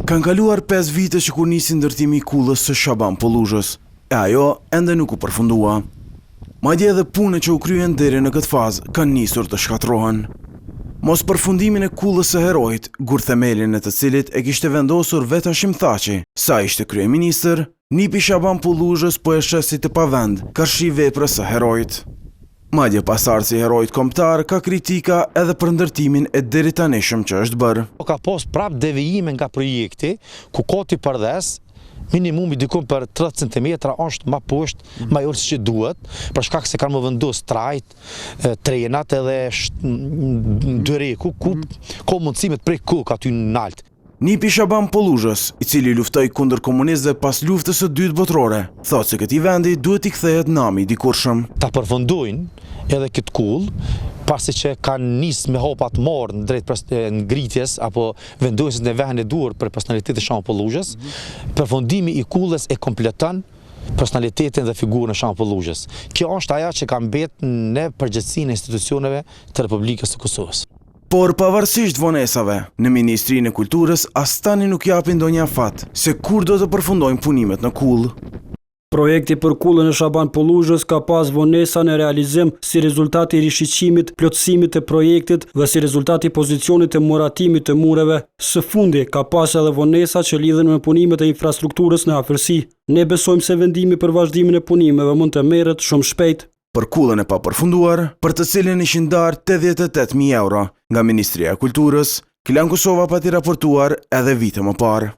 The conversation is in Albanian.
Kanë kaluar 5 vite që kur nisi ndërtimi i kullës së Shaban Polluzhës, e ajo ende nuk u përfundua. Madje edhe punët që u kryen deri në këtë fazë kanë nisur të shkatërrohen. Mos përfundimin e kullës së Herojit, gur themelin e të cilit e kishte vendosur vetë Hashim Thaçi, sa ishte kryeministër, nipi Shaban Polluzhës po e sheh si të pavend karshi veprës së Herojit. Madje pasardhësi i Herojit kombëtar ka kritika edhe për ndërtimin e deri tanishëm që është bërë. Ka pas prap devijime nga projekti, ku koti përdhes, minimumi dikun për 30 cm është ma poshtë, ma jorë që duhet, për shkak se kanë më vendos trajt, trenat edhe dyreku, ku ka mundësimet prej kuk aty në nalt. Nipi Shaban Polluzhës, i cili luftoi kundër komunistëve pas luftës së dytë botërore, thotë se këtij vendi duhet i kthehet nami i dikurshëm. Ta përfundojnë edhe këtë kull, pasi që kanë nisë me hopat marrë në drejt ngritjes apo vendosjes në vendin e duhur për personalitetin e Shaban Polluzhës, përfundimi i kullës e kompleton personalitetin dhe figurën e Shaban Polluzhës. Kjo është ajo që ka mbetë në përgjegjësinë e institucioneve të Republikës së Kosovës. Por pavarësisht vonesave, në Ministrinë e Kulturës as tani nuk japin ndonjë afat se kur do të përfundojnë punimet në kull. Projekti për kullën e Shaban Polluzhës ka pas vonesa në realizim si rezultati i rishiqimit, plotësimit të projektit dhe si rezultati i pozicionit të muratimit të mureve. Së fundi ka pas edhe vonesa që lidhen me punimet e infrastrukturës në afërsi. Ne besojmë se vendimi për vazhdimin e punimeve mund të merret shumë shpejt. Për kullën e papërfunduar, për të cilën ishin ndarë 88.000 euro nga Ministria e Kulturës, Klan Kosova pati raportuar edhe vite më parë.